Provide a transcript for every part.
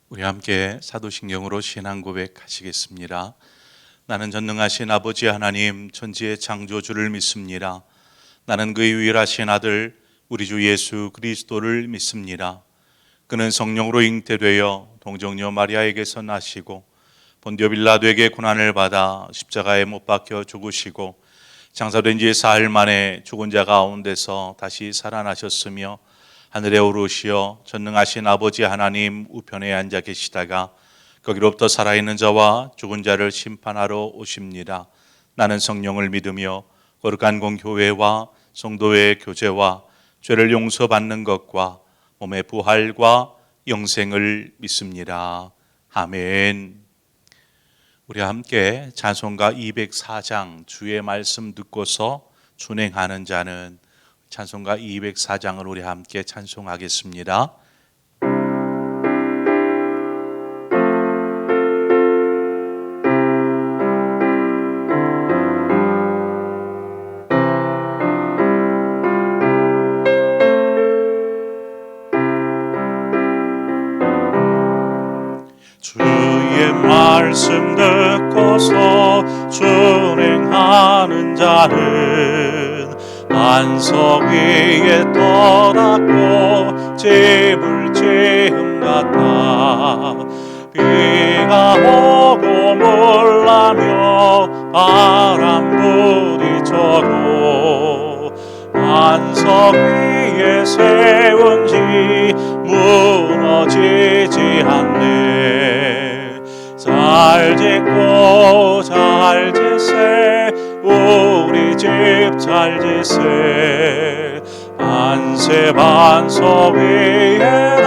우리 함께 사도신경으로 신앙 고백하시겠습니다. 나는 전능하신 아버지 하나님 천지의 창조주를 믿습니다. 나는 그의 유일하신 아들 우리 주 예수 그리스도를 믿습니다. 그는 성령으로 잉태되어 동정녀 마리아에게서 나시고 본디오 빌라도에게 고난을 받아 십자가에 못 박혀 죽으시고 장사된 지 사흘 만에 죽은 자 가운데서 다시 살아나셨으며 하늘에 오르시어 전능하신 아버지 하나님 우편에 앉아 계시다가 거기로부터 살아있는 자와 죽은 자를 심판하러 오십니다. 나는 성령을 믿으며 거룩한 공교회와 성도의 교제와 죄를 용서받는 것과 몸의 부활과 영생을 믿습니다. 아멘. 우리 함께 찬송가 204장 주의 말씀 듣고서 준행하는 자는 찬송가 204장을 우리 함께 찬송하겠습니다. 주의 말씀 듣고서 준행하는 자는 반석 위에 떠났고 짚을 지음 같아 비가 오고 몰라며 바람 부딪혀도 반석 위에 세운 지 무너지지 않네. 잘 짓고 잘 짓세 우리 집 잘 짓세 만세 반석 위에다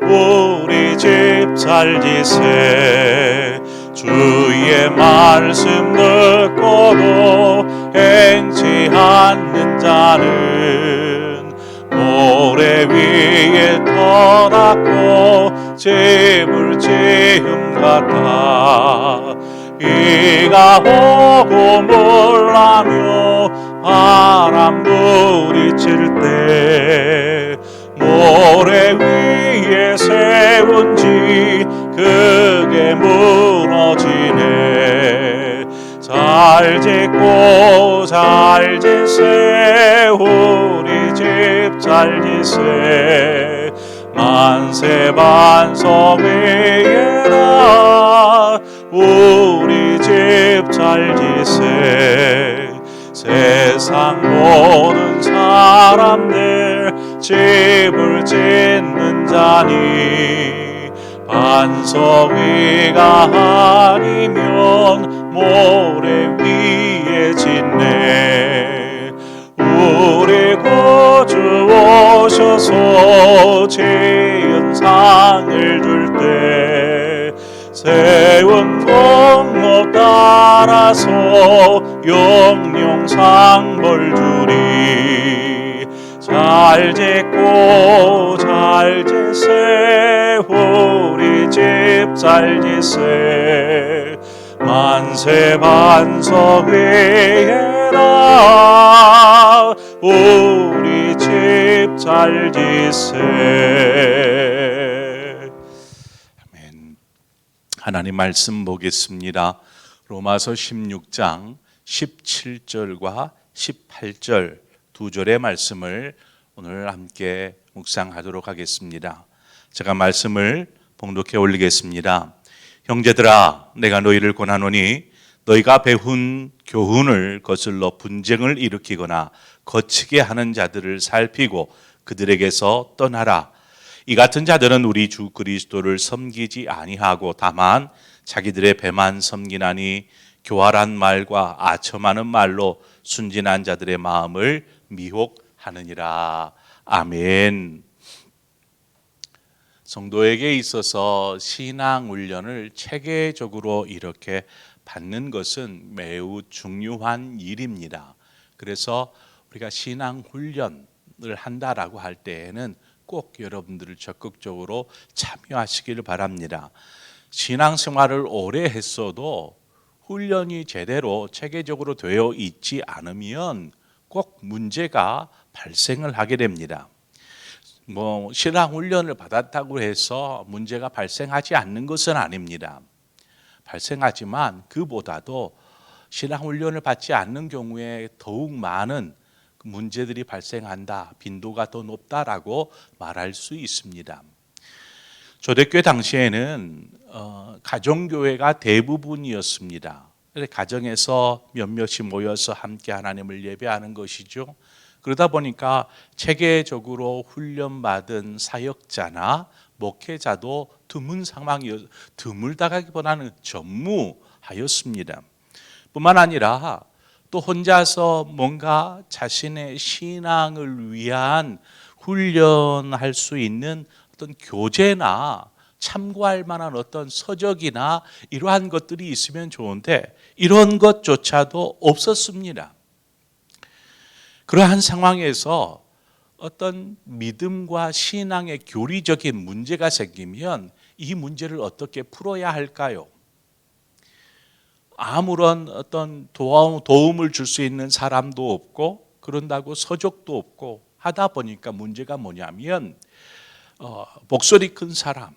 우리 집 잘 짓세 주의 말씀 듣고도 행치 않는 자는 모래 위에 떠났고 짚을 지음 같아 비가 오고 몰라며 바람 부딪힐 때 모래 위에 세운 지 그게 무너지네. 잘 짓고 잘 짓세 우리 집 잘 짓세 만세 반석 위에다 우리 집 잘 짓세 세상 모든 사람들 집을 짓는 자니 반석 위가 아니면 모래 위에 짓네. 우리 구주 오셔서 지은 상을 줄 때 세운 공로 따라서 영영상 벌 주리. 잘 짓고 잘 짓세 우리 집 잘 짓세 만세 반석 위에다 우리 집 잘 짓세. 아멘. 하나님 말씀 보겠습니다. 로마서 16장 17절과 18절 두 절의 말씀을 오늘 함께 묵상하도록 하겠습니다. 제가 말씀을 봉독해 올리겠습니다. 형제들아 내가 너희를 권하노니 너희가 배운 교훈을 거슬러 분쟁을 일으키거나 거치게 하는 자들을 살피고 그들에게서 떠나라. 이 같은 자들은 우리 주 그리스도를 섬기지 아니하고 다만 자기들의 배만 섬기나니 교활한 말과 아첨하는 말로 순진한 자들의 마음을 미혹하느니라. 아멘. 성도에게 있어서 신앙 훈련을 체계적으로 이렇게 받는 것은 매우 중요한 일입니다. 그래서 우리가 신앙 훈련을 한다라고 할 때에는 꼭 여러분들을 적극적으로 참여하시기를 바랍니다. 신앙생활을 오래 했어도 훈련이 제대로 체계적으로 되어 있지 않으면 꼭 문제가 발생을 하게 됩니다. 신앙 훈련을 받았다고 해서 문제가 발생하지 않는 것은 아닙니다. 발생하지만 그보다도 신앙 훈련을 받지 않는 경우에 더욱 많은 문제들이 발생한다, 빈도가 더 높다라고 말할 수 있습니다. 초대교회 당시에는 가정교회가 대부분이었습니다. 가정에서 몇몇이 모여서 함께 하나님을 예배하는 것이죠. 그러다 보니까 체계적으로 훈련받은 사역자나 목회자도 드물다기보다는 전무하였습니다. 뿐만 아니라 또 혼자서 뭔가 자신의 신앙을 위한 훈련할 수 있는 어떤 교재나 참고할 만한 어떤 서적이나 이러한 것들이 있으면 좋은데 이런 것조차도 없었습니다. 그러한 상황에서 어떤 믿음과 신앙의 교리적인 문제가 생기면 이 문제를 어떻게 풀어야 할까요? 아무런 어떤 도움을 줄 수 있는 사람도 없고 그런다고 서적도 없고 하다 보니까 문제가 뭐냐면 목소리 큰 사람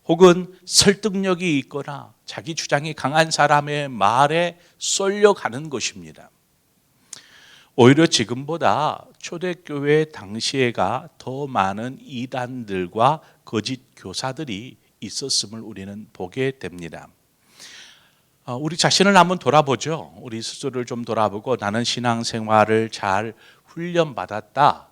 혹은 설득력이 있거나 자기 주장이 강한 사람의 말에 쏠려가는 것입니다. 오히려 지금보다 초대교회 당시에가 더 많은 이단들과 거짓 교사들이 있었음을 우리는 보게 됩니다. 우리 자신을 한번 돌아보죠. 우리 스스로를 좀 돌아보고 나는 신앙생활을 잘 훈련받았다라고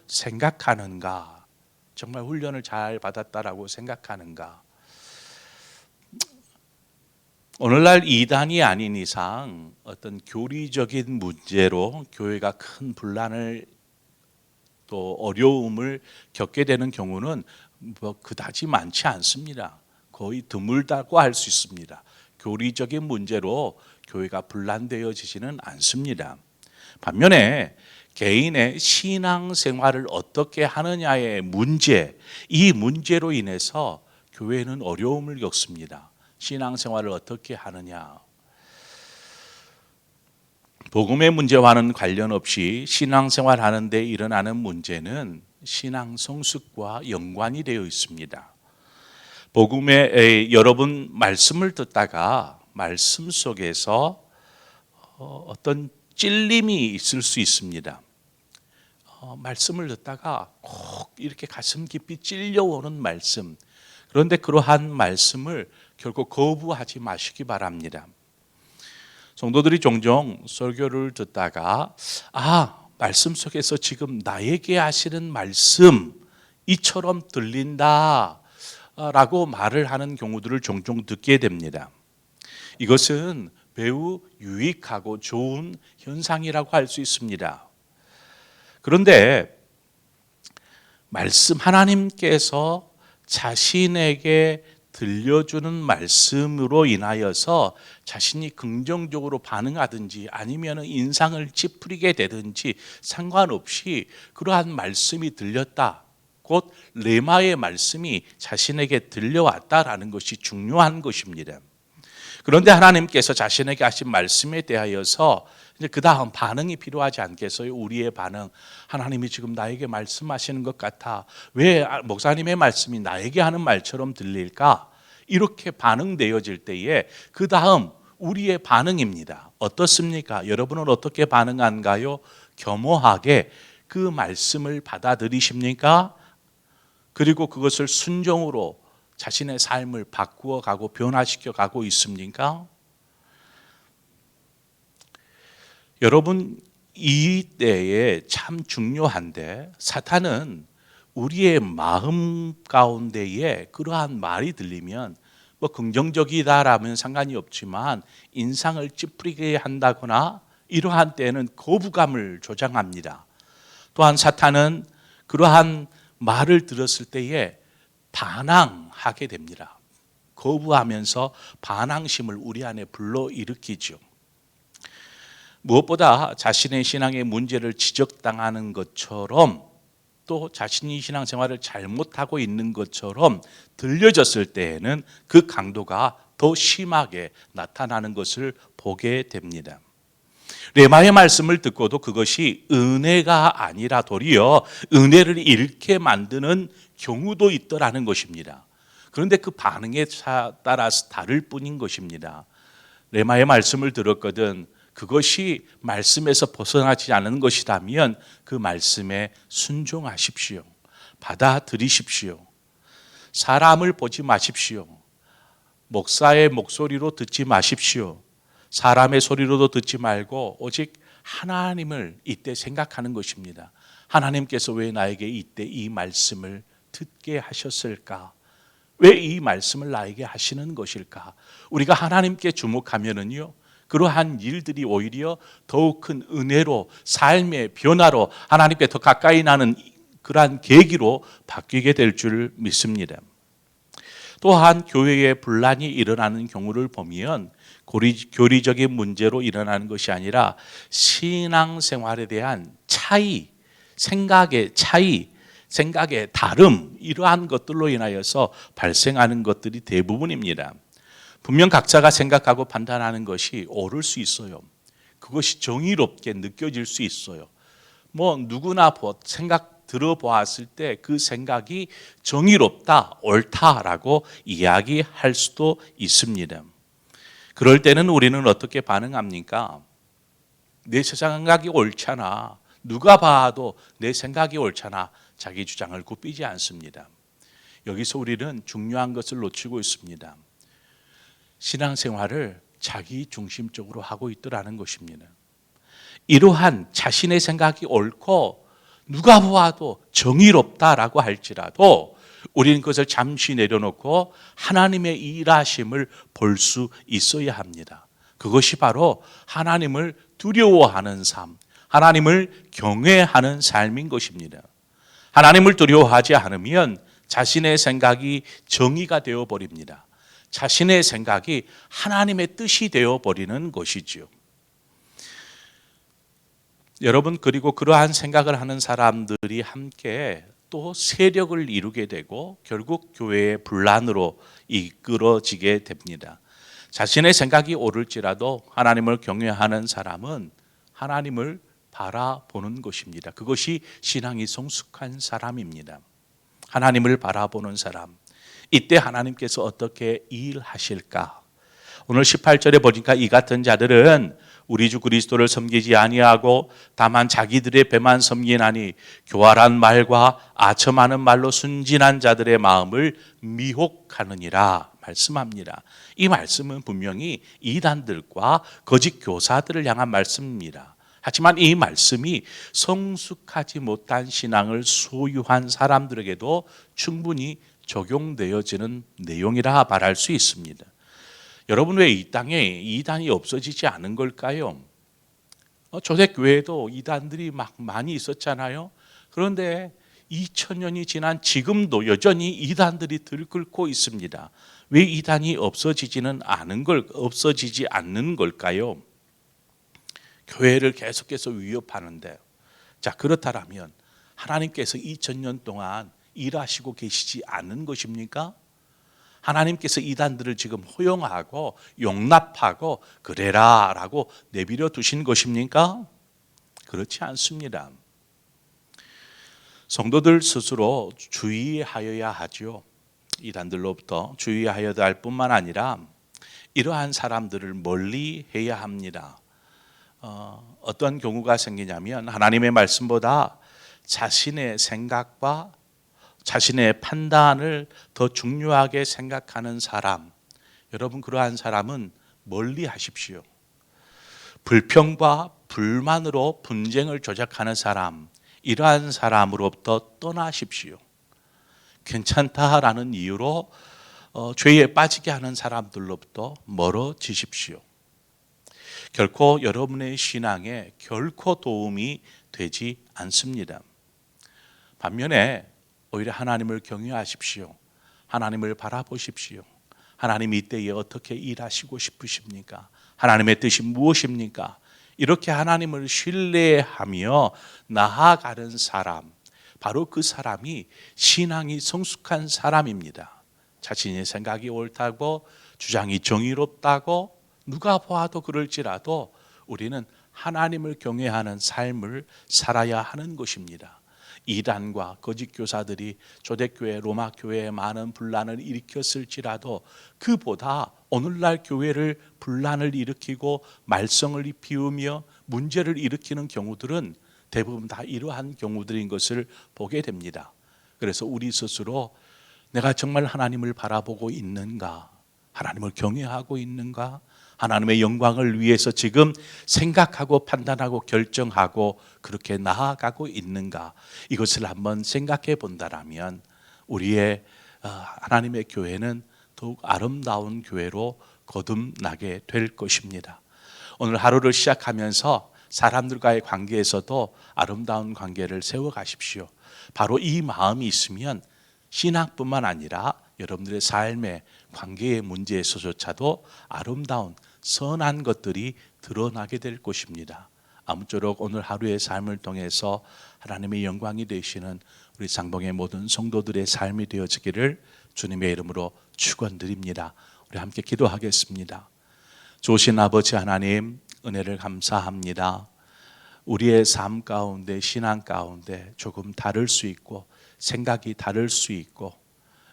생각하는가? 정말 훈련을 잘 받았다라고 생각하는가? 오늘날 이단이 아닌 이상 어떤 교리적인 문제로 교회가 큰 분란을 또 어려움을 겪게 되는 경우는 그다지 많지 않습니다. 거의 드물다고 할 수 있습니다. 교리적인 문제로 교회가 분란되어지지는 않습니다. 반면에 개인의 신앙생활을 어떻게 하느냐의 문제, 이 문제로 인해서 교회는 어려움을 겪습니다. 신앙생활을 어떻게 하느냐. 복음의 문제와는 관련 없이 신앙생활 하는데 일어나는 문제는 신앙 성숙과 연관이 되어 있습니다. 복음의 여러분 말씀을 듣다가 말씀 속에서 어떤 찔림이 있을 수 있습니다. 말씀을 듣다가 꼭 이렇게 가슴 깊이 찔려오는 말씀. 그런데 그러한 말씀을 결국 거부하지 마시기 바랍니다. 성도들이 종종 설교를 듣다가 말씀 속에서 지금 나에게 하시는 말씀 이처럼 들린다 라고 말을 하는 경우들을 종종 듣게 됩니다. 이것은 매우 유익하고 좋은 현상이라고 할 수 있습니다. 그런데 말씀 하나님께서 자신에게 들려주는 말씀으로 인하여서 자신이 긍정적으로 반응하든지 아니면 인상을 찌푸리게 되든지 상관없이 그러한 말씀이 들렸다. 곧 레마의 말씀이 자신에게 들려왔다라는 것이 중요한 것입니다. 그런데 하나님께서 자신에게 하신 말씀에 대하여서 이제 그 다음 반응이 필요하지 않겠어요? 우리의 반응. 하나님이 지금 나에게 말씀하시는 것 같아. 왜 목사님의 말씀이 나에게 하는 말처럼 들릴까? 이렇게 반응되어질 때에 그 다음 우리의 반응입니다. 어떻습니까? 여러분은 어떻게 반응한가요? 겸허하게 그 말씀을 받아들이십니까? 그리고 그것을 순종으로 자신의 삶을 바꾸어 가고 변화시켜 가고 있습니까? 여러분, 이 때에 참 중요한데 사탄은 우리의 마음 가운데에 그러한 말이 들리면 긍정적이다라면 상관이 없지만 인상을 찌푸리게 한다거나 이러한 때에는 거부감을 조장합니다. 또한 사탄은 그러한 말을 들었을 때에 반항하게 됩니다. 거부하면서 반항심을 우리 안에 불러일으키죠. 무엇보다 자신의 신앙의 문제를 지적당하는 것처럼 또 자신이 신앙생활을 잘못하고 있는 것처럼 들려졌을 때에는 그 강도가 더 심하게 나타나는 것을 보게 됩니다. 레마의 말씀을 듣고도 그것이 은혜가 아니라 도리어 은혜를 잃게 만드는 경우도 있더라는 것입니다. 그런데 그 반응에 따라서 다를 뿐인 것입니다. 레마의 말씀을 들었거든 그것이 말씀에서 벗어나지 않은 것이라면 그 말씀에 순종하십시오. 받아들이십시오. 사람을 보지 마십시오. 목사의 목소리로 듣지 마십시오. 사람의 소리로도 듣지 말고 오직 하나님을 이때 생각하는 것입니다. 하나님께서 왜 나에게 이때 이 말씀을 듣게 하셨을까? 왜 이 말씀을 나에게 하시는 것일까? 우리가 하나님께 주목하면은요, 그러한 일들이 오히려 더욱 큰 은혜로 삶의 변화로 하나님께 더 가까이 나는 그러한 계기로 바뀌게 될 줄 믿습니다. 또한 교회에 분란이 일어나는 경우를 보면 교리적인 문제로 일어나는 것이 아니라 신앙생활에 대한 차이, 생각의 차이, 생각의 다름 이러한 것들로 인하여서 발생하는 것들이 대부분입니다. 분명 각자가 생각하고 판단하는 것이 옳을 수 있어요. 그것이 정의롭게 느껴질 수 있어요. 누구나 생각 들어보았을 때 그 생각이 정의롭다, 옳다라고 이야기할 수도 있습니다. 그럴 때는 우리는 어떻게 반응합니까? 내 생각이 옳잖아. 누가 봐도 내 생각이 옳잖아. 자기 주장을 굽히지 않습니다. 여기서 우리는 중요한 것을 놓치고 있습니다. 신앙생활을 자기 중심적으로 하고 있더라는 것입니다. 이러한 자신의 생각이 옳고 누가 보아도 정의롭다라고 할지라도 우리는 그것을 잠시 내려놓고 하나님의 일하심을 볼 수 있어야 합니다. 그것이 바로 하나님을 두려워하는 삶, 하나님을 경외하는 삶인 것입니다. 하나님을 두려워하지 않으면 자신의 생각이 정의가 되어버립니다. 자신의 생각이 하나님의 뜻이 되어버리는 것이지요. 여러분, 그리고 그러한 생각을 하는 사람들이 함께 또 세력을 이루게 되고 결국 교회의 분란으로 이끌어지게 됩니다. 자신의 생각이 옳을지라도 하나님을 경외하는 사람은 하나님을 바라보는 것입니다. 그것이 신앙이 성숙한 사람입니다. 하나님을 바라보는 사람. 이때 하나님께서 어떻게 일하실까? 오늘 18절에 보니까 이 같은 자들은 우리 주 그리스도를 섬기지 아니하고 다만 자기들의 배만 섬기나니 교활한 말과 아첨하는 말로 순진한 자들의 마음을 미혹하느니라 말씀합니다. 이 말씀은 분명히 이단들과 거짓 교사들을 향한 말씀입니다. 하지만 이 말씀이 성숙하지 못한 신앙을 소유한 사람들에게도 충분히 적용되어지는 내용이라 말할 수 있습니다. 여러분, 왜 이 땅에 이단이 없어지지 않은 걸까요? 초대교회에도 이단들이 많이 있었잖아요. 그런데 2000년이 지난 지금도 여전히 이단들이 들끓고 있습니다. 왜 이단이 없어지지 않는 걸까요? 교회를 계속해서 위협하는데, 자, 그렇다면 하나님께서 2000년 동안 일하시고 계시지 않은 것입니까? 하나님께서 이단들을 지금 허용하고 용납하고 그래라 라고 내버려 두신 것입니까? 그렇지 않습니다. 성도들 스스로 주의하여야 하죠. 이단들로부터 주의하여야 할 뿐만 아니라 이러한 사람들을 멀리 해야 합니다. 어떤 경우가 생기냐면 하나님의 말씀보다 자신의 생각과 자신의 판단을 더 중요하게 생각하는 사람, 여러분, 그러한 사람은 멀리 하십시오. 불평과 불만으로 분쟁을 조작하는 사람, 이러한 사람으로부터 떠나십시오. 괜찮다라는 이유로 죄에 빠지게 하는 사람들로부터 멀어지십시오. 결코 여러분의 신앙에 결코 도움이 되지 않습니다. 반면에 오히려 하나님을 경외하십시오. 하나님을 바라보십시오. 하나님이 이때에 어떻게 일하시고 싶으십니까? 하나님의 뜻이 무엇입니까? 이렇게 하나님을 신뢰하며 나아가는 사람, 바로 그 사람이 신앙이 성숙한 사람입니다. 자신의 생각이 옳다고, 주장이 정의롭다고 누가 보아도 그럴지라도 우리는 하나님을 경외하는 삶을 살아야 하는 것입니다. 이단과 거짓 교사들이 초대교회 로마 교회에 많은 분란을 일으켰을지라도 그보다 오늘날 교회를 분란을 일으키고 말썽을 피우며 문제를 일으키는 경우들은 대부분 다 이러한 경우들인 것을 보게 됩니다. 그래서 우리 스스로 내가 정말 하나님을 바라보고 있는가? 하나님을 경외하고 있는가? 하나님의 영광을 위해서 지금 생각하고 판단하고 결정하고 그렇게 나아가고 있는가? 이것을 한번 생각해 본다라면 우리의 하나님의 교회는 더욱 아름다운 교회로 거듭나게 될 것입니다. 오늘 하루를 시작하면서 사람들과의 관계에서도 아름다운 관계를 세워가십시오. 바로 이 마음이 있으면 신앙뿐만 아니라 여러분들의 삶의 관계의 문제에서조차도 아름다운 선한 것들이 드러나게 될 것입니다. 아무쪼록 오늘 하루의 삶을 통해서 하나님의 영광이 되시는 우리 상봉의 모든 성도들의 삶이 되어지기를 주님의 이름으로 축원드립니다. 우리 함께 기도하겠습니다. 좋으신 아버지 하나님, 은혜를 감사합니다. 우리의 삶 가운데, 신앙 가운데 조금 다를 수 있고 생각이 다를 수 있고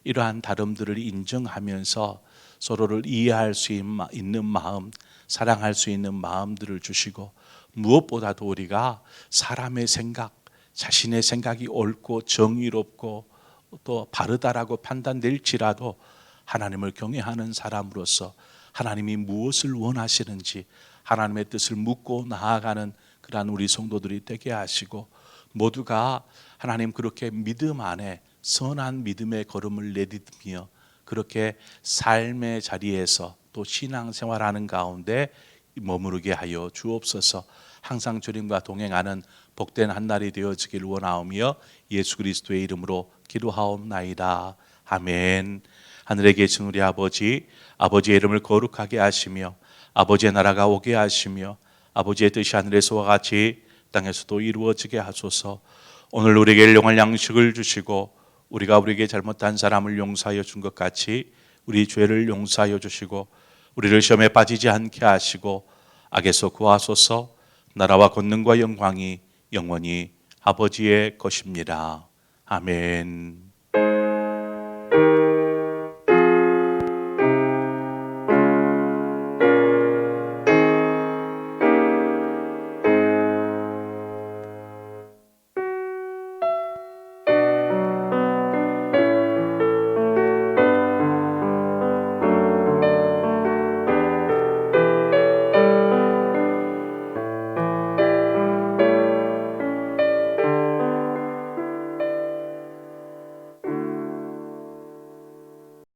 이러한 다름들을 인정하면서 서로를 이해할 수 있는 마음, 사랑할 수 있는 마음들을 주시고 무엇보다도 우리가 사람의 생각, 자신의 생각이 옳고 정의롭고 또 바르다라고 판단될지라도 하나님을 경외하는 사람으로서 하나님이 무엇을 원하시는지 하나님의 뜻을 묻고 나아가는 그러한 우리 성도들이 되게 하시고 모두가 하나님 그렇게 믿음 안에 선한 믿음의 걸음을 내딛으며 그렇게 삶의 자리에서 또 신앙생활하는 가운데 머무르게 하여 주옵소서. 항상 주님과 동행하는 복된 한 날이 되어지길 원하오며 예수 그리스도의 이름으로 기도하옵나이다. 아멘. 하늘에 계신 우리 아버지, 아버지의 이름을 거룩하게 하시며 아버지의 나라가 오게 하시며 아버지의 뜻이 하늘에서와 같이 땅에서도 이루어지게 하소서. 오늘 우리에게 일용할 양식을 주시고 우리가 우리에게 잘못한 사람을 용서하여 준 것 같이 우리 죄를 용서하여 주시고 우리를 시험에 빠지지 않게 하시고 악에서 구하소서. 나라와 권능과 영광이 영원히 아버지의 것입니다. 아멘.